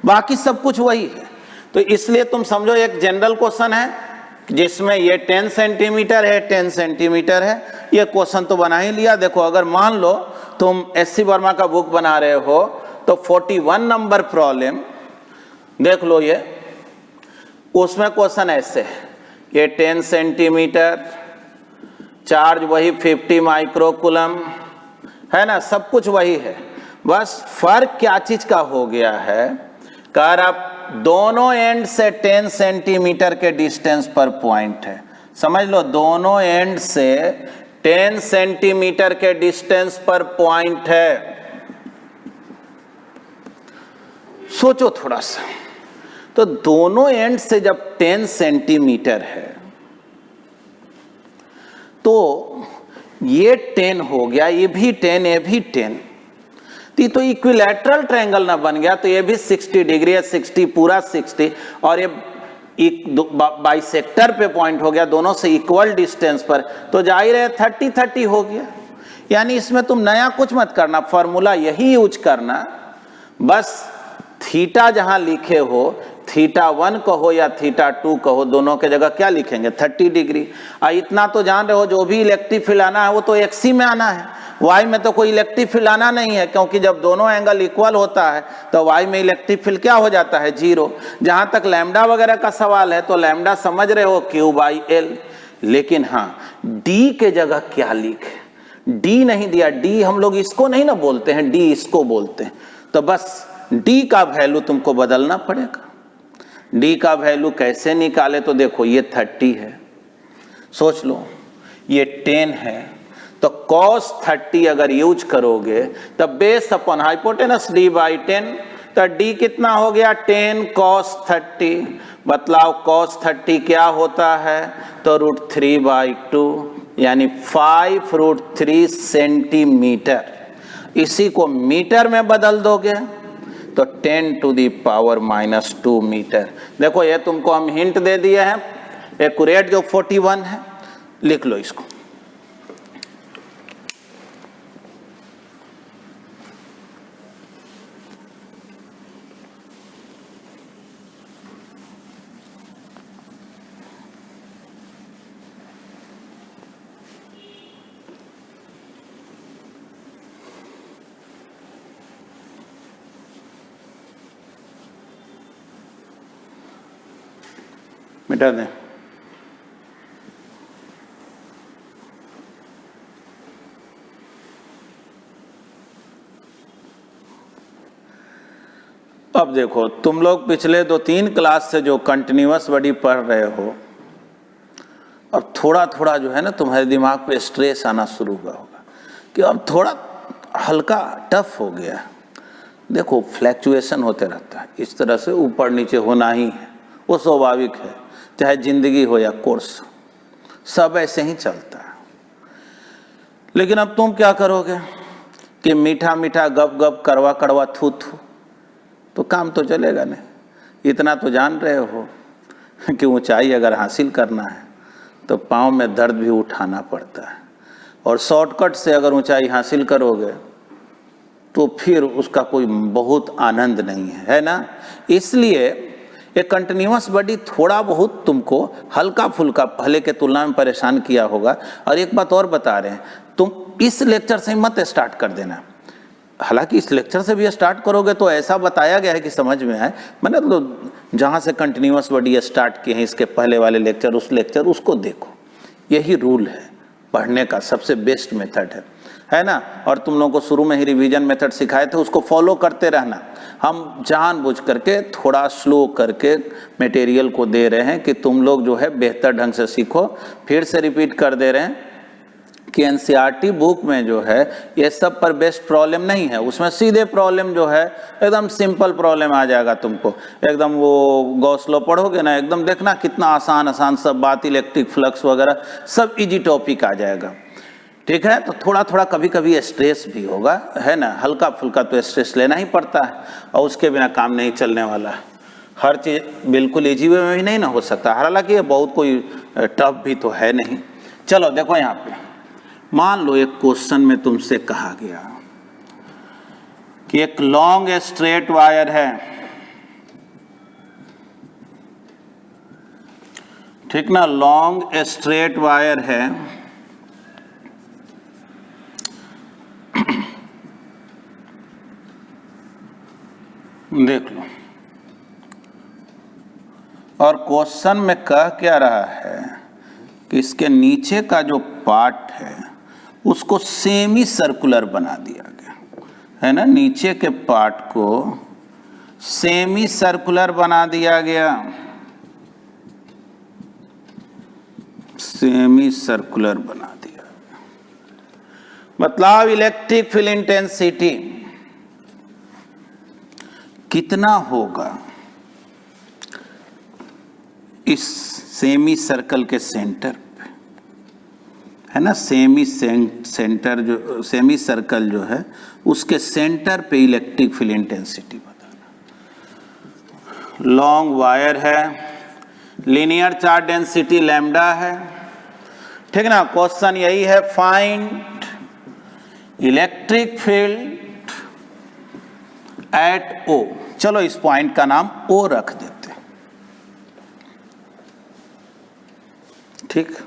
बाकी सब कुछ वही है। तो इसलिए तुम समझो एक जनरल क्वेश्चन है जिसमें ये 10 सेंटीमीटर है, 10 सेंटीमीटर है, ये क्वेश्चन तो बना ही लिया। देखो अगर मान लो तुम एस सी वर्मा का बुक बना रहे हो तो 41 नंबर प्रॉब्लम देख लो, ये उसमें क्वेश्चन ऐसे है, ये 10 सेंटीमीटर, चार्ज वही 50 माइक्रोकूलम है ना, सब कुछ वही है, बस फर्क क्या चीज का हो गया है, कर आप दोनों एंड से 10 सेंटीमीटर के डिस्टेंस पर पॉइंट है। समझ लो दोनों एंड से 10 सेंटीमीटर के डिस्टेंस पर पॉइंट है। सोचो थोड़ा सा, तो दोनों एंड से जब 10 सेंटीमीटर है तो ये 10 हो गया, ये भी 10, ये भी 10, तो इक्विलैटरल ट्रायंगल ना बन गया, तो ये भी 60 डिग्री है, 60 पूरा 60, और ये बाइसेक्टर पे पॉइंट हो गया, दोनों से इक्वल डिस्टेंस पर, तो जाहिर है 30-30 हो गया। यानी इसमें तुम नया कुछ मत करना, फॉर्मूला यही यूज करना, बस थीटा जहां लिखे हो, थीटा 1 कहो या थीटा 2 कहो, दोनों के जगह क्या लिखेंगे, 30 डिग्री। इतना तो जान रहे हो जो भी इलेक्ट्रिक फील्ड आना है वो तो एक्सी में आना है, वाई में तो कोई इलेक्ट्रिक फील्ड आना नहीं है, क्योंकि जब दोनों एंगल इक्वल होता है तो वाई में इलेक्ट्रिक फील्ड क्या हो जाता है, 0। जहां तक लैम्डा वगैरह का सवाल है तो लैम्डा समझ रहे हो, Q/L। लेकिन हाँ, डी के जगह क्या लिखे, डी नहीं दिया, डी हम लोग इसको नहीं ना बोलते हैं, डी इसको बोलते हैं, तो बस डी का वैल्यू तुमको बदलना पड़ेगा। डी का वैल्यू कैसे निकाले, तो देखो ये 30 है, सोच लो ये 10 है, तो cos 30 अगर यूज करोगे तब बेस अपॉन हाइपोटेनस d/10, तो d कितना हो गया, 10 cos 30। बतलाओ cos 30 क्या होता है, तो √3/2 यानी 5√3 सेंटीमीटर। इसी को मीटर में बदल दोगे तो 10⁻⁻² मीटर। देखो ये तुमको हम हिंट दे दिए हैं, एक्यूरेट जो 41 है, लिख लो इसको। मिटा दें। अब देखो तुम लोग पिछले 2-3 क्लास से जो कंटिन्यूअस बॉडी पढ़ रहे हो, अब थोड़ा थोड़ा जो है ना तुम्हारे दिमाग पे स्ट्रेस आना शुरू हुआ होगा कि अब थोड़ा हल्का टफ हो गया। देखो फ्लैक्चुएशन होते रहता है, इस तरह से ऊपर नीचे होना ही है, वो स्वाभाविक है, चाहे जिंदगी हो या कोर्स, सब ऐसे ही चलता है। लेकिन अब तुम क्या करोगे कि मीठा मीठा गप गप कड़वा कड़वा थू थू, तो काम तो चलेगा नहीं। इतना तो जान रहे हो कि ऊंचाई अगर हासिल करना है तो पाँव में दर्द भी उठाना पड़ता है, और शॉर्टकट से अगर ऊंचाई हासिल करोगे तो फिर उसका कोई बहुत आनंद नहीं है ना। इसलिए एक कंटिन्यूअस बॉडी थोड़ा बहुत तुमको हल्का फुल्का पहले के तुलना में परेशान किया होगा। और एक बात और बता रहे हैं, तुम इस लेक्चर से मत स्टार्ट कर देना, हालांकि इस लेक्चर से भी स्टार्ट करोगे तो ऐसा बताया गया है कि समझ में आए, मैंने तो जहाँ से कंटिन्यूअस बॉडी स्टार्ट किए हैं इसके पहले वाले लेक्चर, उस लेक्चर उसको देखो, यही रूल है पढ़ने का, सबसे बेस्ट मेथड है। है ना। और तुम लोगों को शुरू में ही रिवीजन मेथड सिखाए थे, उसको फॉलो करते रहना। हम जानबूझ करके थोड़ा स्लो करके मटेरियल को दे रहे हैं कि तुम लोग जो है बेहतर ढंग से सीखो। फिर से रिपीट कर दे रहे हैं कि एनसीईआरटी बुक में जो है ये सब पर बेस्ड प्रॉब्लम नहीं है, उसमें सीधे प्रॉब्लम जो है एकदम सिंपल प्रॉब्लम आ जाएगा तुमको। एकदम वो गॉस लॉ पढ़ोगे ना, एकदम देखना कितना आसान आसान सब बात, इलेक्ट्रिक फ्लक्स वगैरह सब इजी टॉपिक आ जाएगा। ठीक है, तो थोड़ा थोड़ा कभी कभी स्ट्रेस भी होगा, है ना, हल्का फुल्का तो स्ट्रेस लेना ही पड़ता है, और उसके बिना काम नहीं चलने वाला। हर चीज़ बिल्कुल इजी वे में भी नहीं ना हो सकता, हालांकि ये बहुत कोई टफ भी तो है नहीं। चलो देखो यहाँ पे, मान लो एक क्वेश्चन में तुमसे कहा गया कि एक लॉन्ग स्ट्रेट वायर है, ठीक ना, लॉन्ग स्ट्रेट वायर है, देख लो, और क्वेश्चन में कह क्या रहा है कि इसके नीचे का जो पार्ट है उसको सेमी सर्कुलर बना दिया गया है ना, नीचे के पार्ट को सेमी सर्कुलर बना दिया गया, सेमी सर्कुलर बना दिया गया। मतलब इलेक्ट्रिक फील्ड इंटेंसिटी कितना होगा इस सेमी सर्कल के सेंटर पे, है ना, सेमी सेंटर जो सेमी सर्कल जो है उसके सेंटर पे इलेक्ट्रिक फील्ड इंटेंसिटी बताना। लॉन्ग वायर है, लीनियर चार्ज डेंसिटी लैम्डा है, ठीक ना। क्वेश्चन यही है, फाइंड इलेक्ट्रिक फील्ड एट ओ। चलो इस पॉइंट का नाम ओ रख देते हैं, ठीक।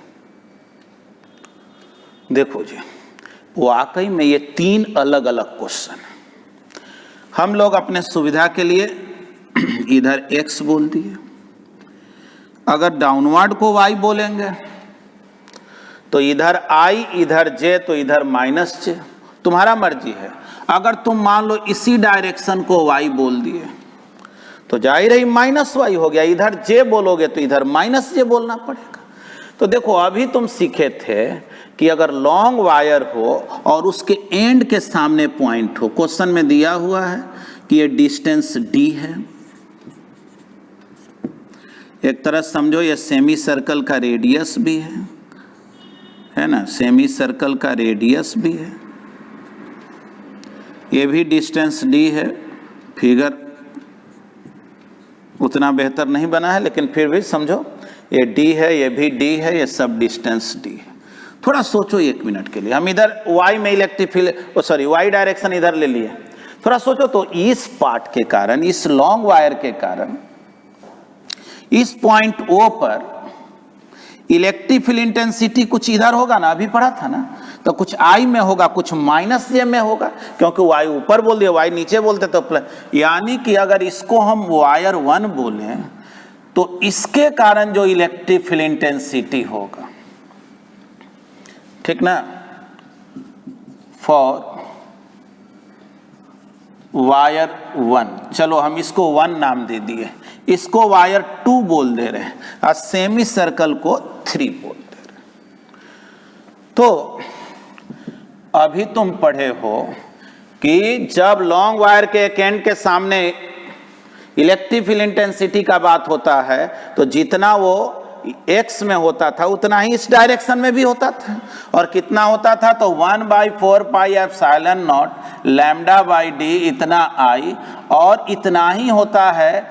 देखो जी, वाकई में ये 3 अलग अलग क्वेश्चन है। हम लोग अपने सुविधा के लिए इधर x बोल दिए, अगर डाउनवर्ड को y बोलेंगे तो इधर i, इधर j, तो इधर -j, तुम्हारा मर्जी है। अगर तुम मान लो इसी डायरेक्शन को y बोल दिए तो जाहिर है -y हो गया, इधर j बोलोगे तो इधर -j बोलना पड़ेगा। तो देखो अभी तुम सीखे थे कि अगर लॉन्ग वायर हो और उसके एंड के सामने पॉइंट हो, क्वेश्चन में दिया हुआ है कि ये डिस्टेंस d है, एक तरह समझो ये सेमी सर्कल का रेडियस भी है ना, सेमी सर्कल का रेडियस भी है, ये भी डिस्टेंस d है। फिगर उतना बेहतर नहीं बना है लेकिन फिर भी समझो ये d है, ये भी d है, ये सब डिस्टेंस d है। थोड़ा सोचो 1 मिनट के लिए, हम इधर y में इलेक्ट्रिक फील्ड y डायरेक्शन इधर ले लिए, थोड़ा सोचो तो इस पार्ट के कारण, इस लॉन्ग वायर के कारण इस पॉइंट O पर इलेक्ट्रिक फील्ड इंटेंसिटी कुछ इधर होगा ना, अभी पढ़ा था ना, तो कुछ I में होगा, कुछ -j में होगा, क्योंकि y ऊपर बोल दिया, y नीचे बोलते तो प्लस। यानी कि अगर इसको हम वायर 1 बोलें तो इसके कारण जो इलेक्ट्रिक फील्ड इंटेंसिटी होगा, ठीक ना, फॉर वायर 1, चलो हम इसको 1 नाम दे दिए, इसको वायर 2 बोल दे रहे हैं, और सेमी सर्कल को 3 बोल दे रहे हैं। तो अभी तुम पढ़े हो कि जब लॉन्ग वायर के एक एंड के सामने इलेक्ट्रिक फील्ड इंटेंसिटी का बात होता है तो जितना वो x में होता था उतना ही इस डायरेक्शन में भी होता था, और कितना होता था तो 1/4 pi epsilon naught lambda by d, इतना I, और इतना ही होता है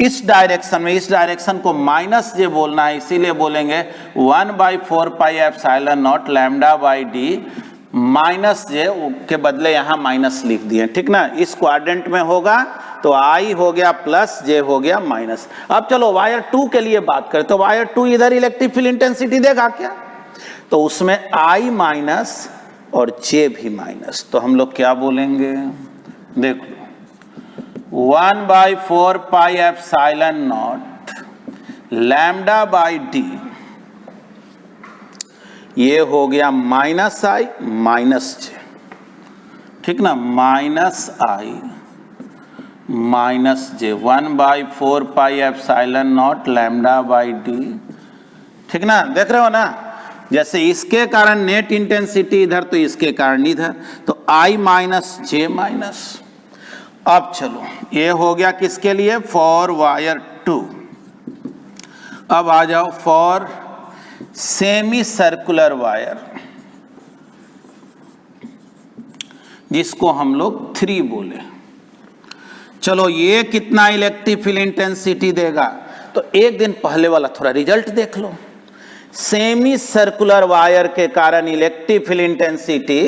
इस डायरेक्शन में। इस डायरेक्शन को -j बोलना है, इसीलिए बोलेंगे 1/4 pi epsilon naught lambda by d, -j के बदले यहाँ माइनस लिख दिए, ठीक ना। इस क्वाड्रेंट में होगा तो I हो गया प्लस, j हो गया माइनस। अब चलो वायर 2 के लिए बात करें तो वायर 2 इधर इलेक्ट्रिक फील्ड इंटेंसिटी देगा क्या, तो उसमें I माइनस और j भी माइनस, तो हम लोग क्या बोलेंगे, देख लो 1/4 pi epsilon naught lambda by d, ये हो गया माइनस आई माइनस जे, ठीक ना, minus I minus J 1/4 pi epsilon naught lambda by D, ठीक ना, देख रहे हो ना, जैसे इसके कारण नेट इंटेंसिटी इधर तो इसके कारण इधर, तो I माइनस जे माइनस। अब चलो ये हो गया किसके लिए, फॉर वायर 2। अब आ जाओ फॉर सेमी सर्कुलर वायर, जिसको हम लोग 3 बोले। चलो ये कितना इलेक्ट्रिक फील्ड इंटेंसिटी देगा, तो एक दिन पहले वाला थोड़ा रिजल्ट देख लो। सेमी सर्कुलर वायर के कारण इलेक्ट्रिक फील्ड इंटेंसिटी,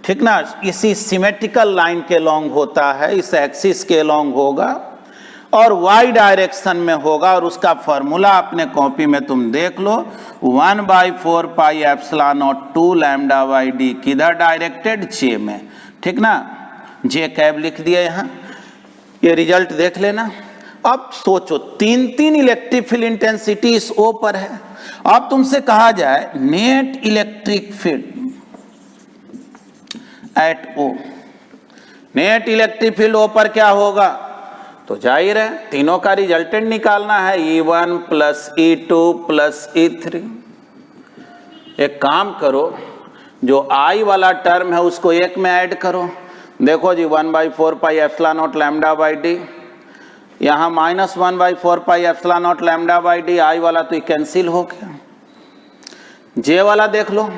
ठीक ना, इसी सिमेट्रिकल लाइन के लॉन्ग होता है, इस एक्सिस के लॉन्ग होगा और वाई डायरेक्शन में होगा, और उसका फॉर्मूला अपने कॉपी में तुम देख लो, 1/4 pi epsilon not 2 lambda by D, किधर डायरेक्टेड, जे में, ठीक ना, जे कैब लिख दिया यहाँ, ये रिजल्ट देख लेना। अब सोचो 3 इलेक्ट्रिक फील्ड इंटेंसिटी इस ओ पर है। अब तुमसे कहा जाए net electric field at O, net electric field O पर क्या होगा, तो जाहिर है तीनों का रिजल्टेंट निकालना है, E1 plus E2 plus E3। एक काम करो, जो I वाला टर्म है उसको एक में ऐड करो, देखो जी 1/4 pi epsilon naught lambda by D, यहाँ minus 1/4 pi epsilon naught lambda by D, I वाला तो कैंसिल हो गया। जे वाला देख लो,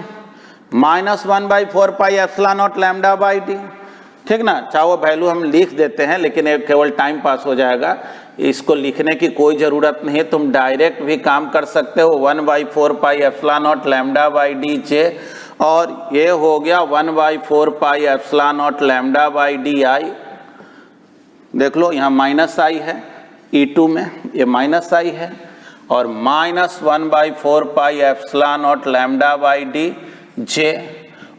minus 1/4 pi epsilon naught lambda by D, ठीक ना, चाहे वो वैल्यू हम लिख देते हैं, लेकिन एक केवल टाइम पास हो जाएगा, इसको लिखने की कोई ज़रूरत नहीं है, तुम डायरेक्ट भी काम कर सकते हो, 1/4 pi epsilon naught lambda by D J, और ये हो गया 1/4 pi epsilon naught lambda by D आई। देख लो यहाँ माइनस आई है, E2 में ये माइनस आई है, और minus 1/4 pi epsilon naught lambda by D J,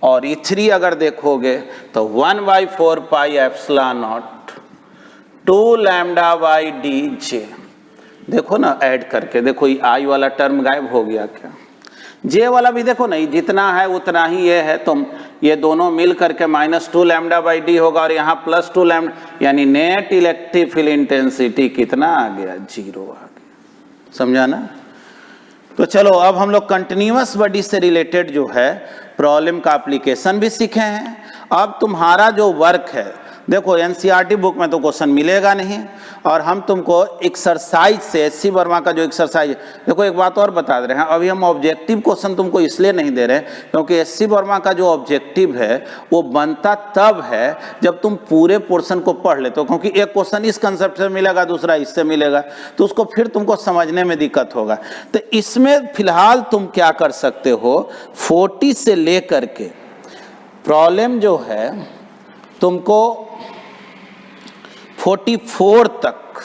और E3 अगर देखोगे तो 1/4 pi epsilon not 2 lambda by D J. देखो ना ऐड करके देखो, ये आई वाला टर्म गायब हो गया क्या, जे वाला भी देखो नहीं, जितना है उतना ही ये है, तुम ये दोनों मिल करके -2 लैम्डा बाई डी होगा, और यहाँ +2 लैम्डा, यानी नेट इलेक्ट्रिक फील्ड इंटेंसिटी कितना आ गया, 0 आ गया। समझा ना। तो चलो अब हम लोग कंटिन्यूअस बॉडी से रिलेटेड जो है प्रॉब्लम का एप्लीकेशन भी सीखे हैं। अब तुम्हारा जो वर्क है, देखो एनसीईआरटी बुक में तो क्वेश्चन मिलेगा नहीं, और हम तुमको एक्सरसाइज से एससी वर्मा का जो एक्सरसाइज, देखो एक बात और बता दे रहे हैं, अभी हम ऑब्जेक्टिव क्वेश्चन तुमको इसलिए नहीं दे रहे हैं क्योंकि एससी वर्मा का जो ऑब्जेक्टिव है वो बनता तब है जब तुम पूरे पोर्शन को पढ़ लेते हो, क्योंकि एक क्वेश्चन इस कंसेप्ट से मिलेगा, दूसरा इससे मिलेगा, तो उसको फिर तुमको समझने में दिक्कत होगा। तो इसमें फिलहाल तुम क्या कर सकते हो, 40 से लेकर के प्रॉब्लम जो है तुमको 44 तक,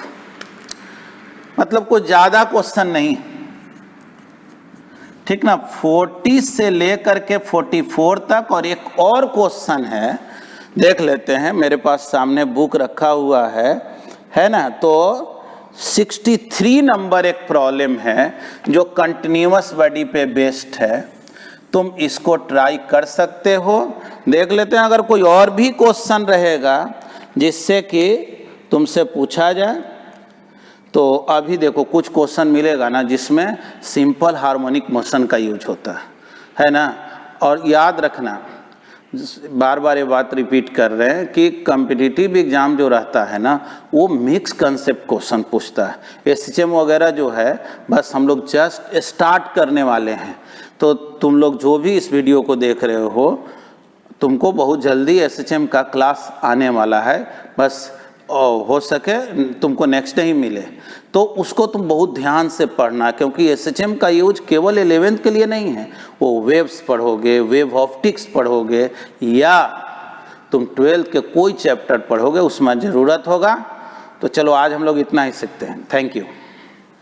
मतलब कुछ ज्यादा क्वेश्चन नहीं, ठीक ना, 40 से लेकर के 44 तक। और एक और क्वेश्चन है, देख लेते हैं, मेरे पास सामने बुक रखा हुआ है ना, तो 63 नंबर एक प्रॉब्लम है जो कंटिन्यूअस बॉडी पे बेस्ड है, तुम इसको ट्राई कर सकते हो। देख लेते हैं अगर कोई और भी क्वेश्चन रहेगा जिससे कि तुमसे पूछा जाए, तो अभी देखो कुछ क्वेश्चन मिलेगा ना जिसमें सिंपल हार्मोनिक मोशन का यूज होता है ना। और याद रखना, बार बार ये बात रिपीट कर रहे हैं कि कॉम्पिटिटिव एग्जाम जो रहता है ना वो मिक्स कंसेप्ट क्वेश्चन पूछता है। एसएचएम वगैरह जो है बस हम लोग जस्ट स्टार्ट करने वाले हैं, तो तुम लोग जो भी इस वीडियो को देख रहे हो, तुमको बहुत जल्दी एसएचएम का क्लास आने वाला है, बस हो सके तुमको नेक्स्ट डे ही मिले, तो उसको तुम बहुत ध्यान से पढ़ना, क्योंकि एसएचएम का यूज केवल 11th के लिए नहीं है, वो वेव्स पढ़ोगे, वेव ऑप्टिक्स पढ़ोगे, या तुम 12th के कोई चैप्टर पढ़ोगे उसमें ज़रूरत होगा। तो चलो आज हम लोग इतना ही सीखते हैं। Thank you.